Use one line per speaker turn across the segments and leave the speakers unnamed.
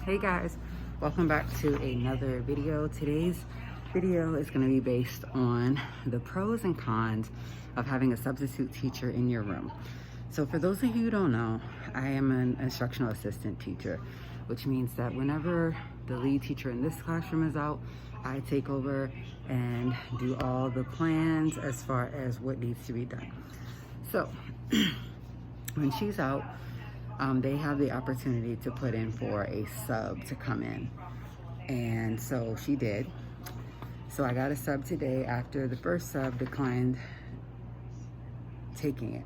Hey guys, welcome back to another video. Today's video is going to be based on the pros and cons of having a substitute teacher in your room. So for those of you who don't know, I am an instructional assistant teacher, which means that whenever the lead teacher in this classroom is out, I take over and do all the plans as far as what needs to be done. So when she's out, they have the opportunity to put in for a sub to come in. And so she did. So I got a sub today after the first sub declined taking it.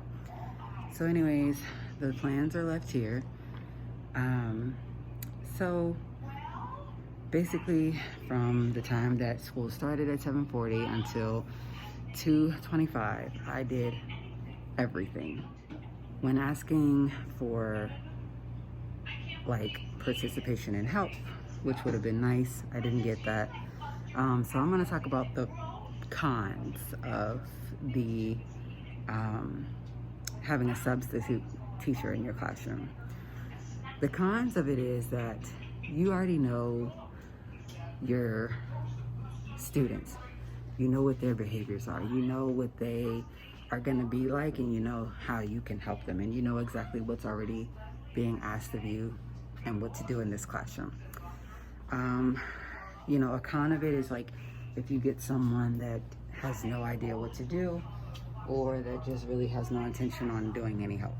So anyways, the plans are left here. So basically from the time that school started at 7:40 until 2:25, I did everything. When asking for like participation and help, which would have been nice, I didn't get that. So I'm going to talk about the cons of the having a substitute teacher in your classroom. The cons of it is that you already know your students. You know what their behaviors are. You know what they are going to be like, and you know how you can help them, and you know exactly what's already being asked of you and what to do in this classroom. You know, a con of it is like if you get someone that has no idea what to do, or that just really has no intention on doing any help.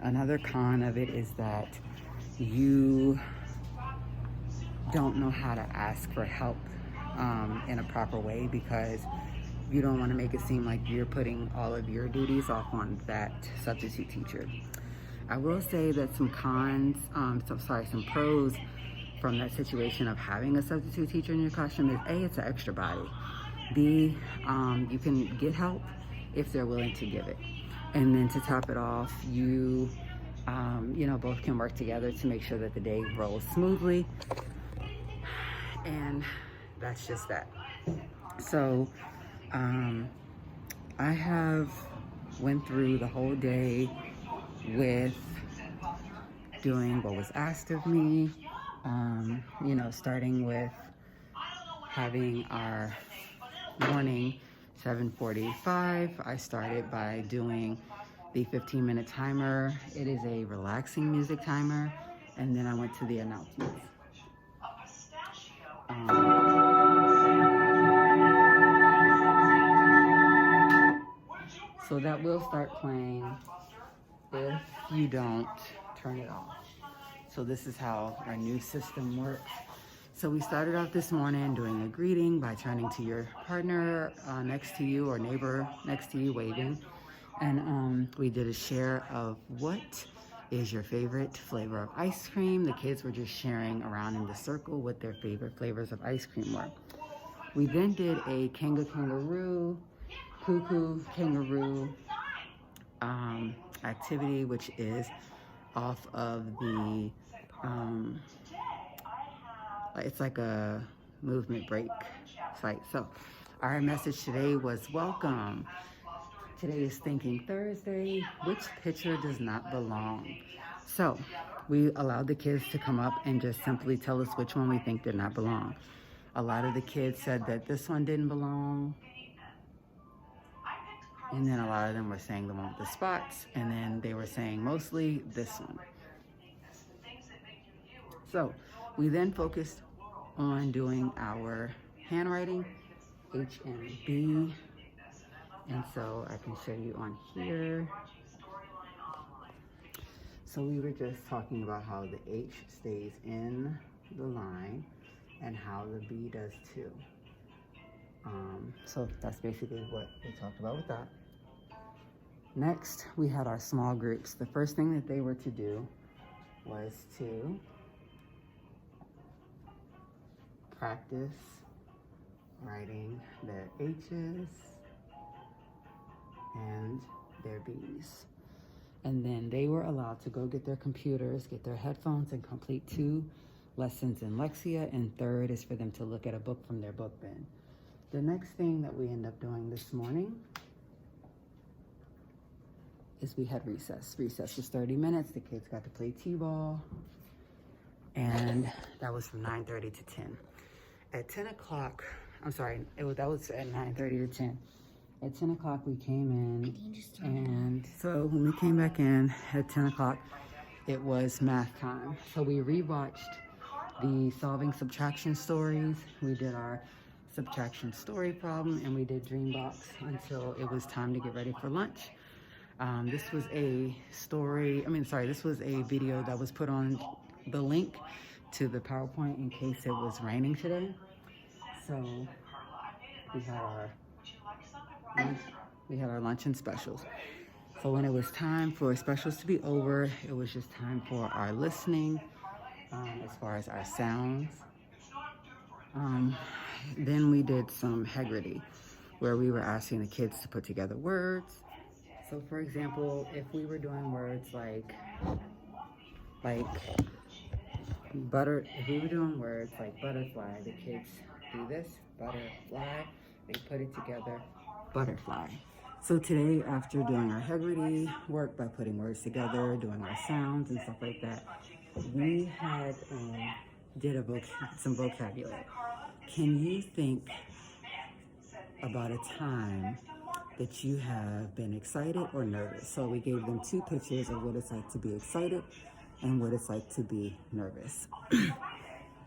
Another con of it is that you don't know how to ask for help in a proper way, because you don't want to make it seem like you're putting all of your duties off on that substitute teacher. I will say that some cons, some pros from that situation of having a substitute teacher in your classroom is A, it's an extra body. B, you can get help if they're willing to give it. And then to top it off, you know, both can work together to make sure that the day rolls smoothly. And that's just that. So I have went through the whole day with doing what was asked of me, you know, starting with having our morning 7:45. I started by doing the 15-minute timer. It is a relaxing music timer. And then I went to the announcements. So that will start playing if you don't turn it off. So this is how our new system works. So we started off this morning doing a greeting by turning to your partner next to you or neighbor next to you, waving. And we did a share of what is your favorite flavor of ice cream. The kids were just sharing around in the circle what their favorite flavors of ice cream were. We then did a kangaroo, cuckoo kangaroo activity, which is off of the, it's like a movement break site. So our message today was welcome. Today is Thinking Thursday. Which picture does not belong? So we allowed the kids to come up and just simply tell us which one we think did not belong. A lot of the kids said that this one didn't belong. And then a lot of them were saying the one with the spots. And then they were saying mostly this one. So we then focused on doing our handwriting, H and B. And so I can show you on here. So we were just talking about how the H stays in the line and how the B does too. So that's basically what we talked about with that. Next, we had our small groups. The first thing that they were to do was to practice writing their H's and their B's. And then they were allowed to go get their computers, get their headphones, and complete 2 lessons in Lexia. And third is for them to look at a book from their book bin. The next thing that we end up doing this morning is we had recess. Recess was 30 minutes. The kids got to play t-ball, and that was from 9:30 to 10. At 10 o'clock, that was at 9:30 to 10. At 10 o'clock, we came in, and so when we came back in at 10 o'clock, it was math time. So we rewatched the solving subtraction stories. We did our subtraction story problem, and we did Dreambox until it was time to get ready for lunch. This was a this was a video that was put on the link to the PowerPoint in case it was raining today. So we had our lunch and specials. So when it was time for specials to be over, it was just time for our listening, as far as our sounds. Then we did some Haggerty, where we were asking the kids to put together words. So for example, if we were doing words like butterfly, the kids do this, butterfly, they put it together, butterfly. So today, after doing our Haggerty work by putting words together, doing our sounds and stuff like that, we had did some vocabulary. Can you think about a time that you have been excited or nervous? So we gave them 2 pictures of what it's like to be excited and what it's like to be nervous.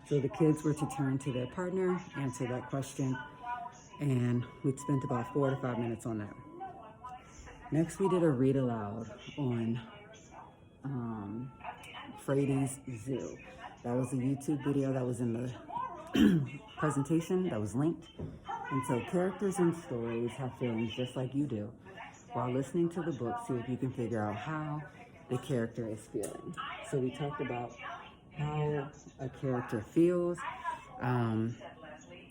So the kids were to turn to their partner, answer that question, and we spent about 4 to 5 minutes on that. Next, we did a read aloud on Frady's Zoo. That was a YouTube video that was in the presentation that was linked. And so characters and stories have feelings just like you do. While listening to the book, see if you can figure out how the character is feeling. So we talked about how a character feels, and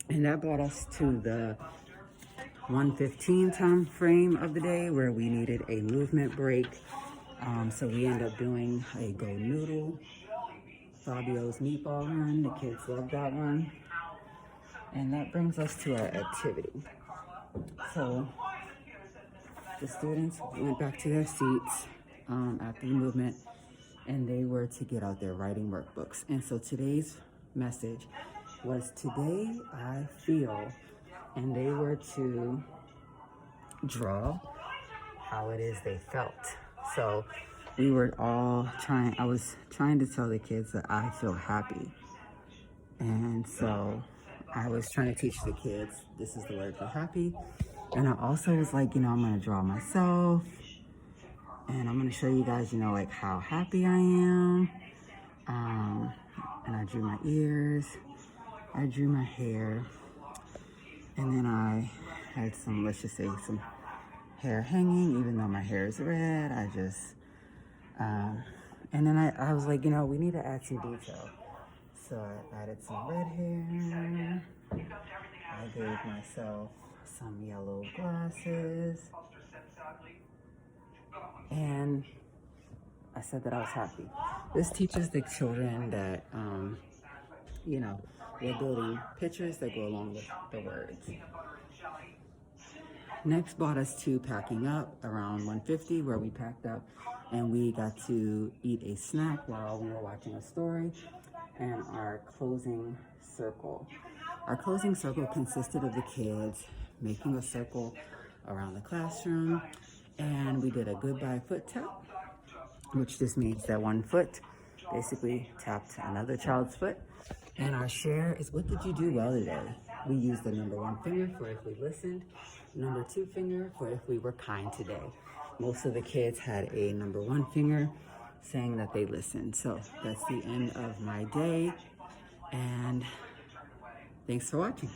that brought us to the 1:15 time frame of the day where we needed a movement break. So we ended up doing a Go Noodle, Fabio's meatball run. The kids loved that one. And that brings us to our activity. So the students went back to their seats after the movement, and they were to get out their writing workbooks. And so today's message was, today I feel, and they were to draw how it is they felt. So we were all I was trying to tell the kids that I feel happy. And so I was trying to teach the kids, this is the word for happy. And I also was like, I'm gonna draw myself, and I'm gonna show you guys, like how happy I am. And I drew my ears, I drew my hair, and then I had some, let's just say, some hair hanging, even though my hair is red. I just, and then I was like, we need to add some detail. So I added some red hair. I gave myself some yellow glasses. And I said that I was happy. This teaches the children that, we're building pictures that go along with the words. Next brought us to packing up around 1:50, where we packed up and we got to eat a snack while we were watching a story, and our closing circle. Our closing circle consisted of the kids making a circle around the classroom, and we did a goodbye foot tap, which just means that one foot basically tapped another child's foot. And our share is, what did you do well today? We used the number 1 finger for if we listened, number 2 finger for if we were kind today. Most of the kids had a number 1 finger saying that they listened. So that's the end of my day, and thanks for watching.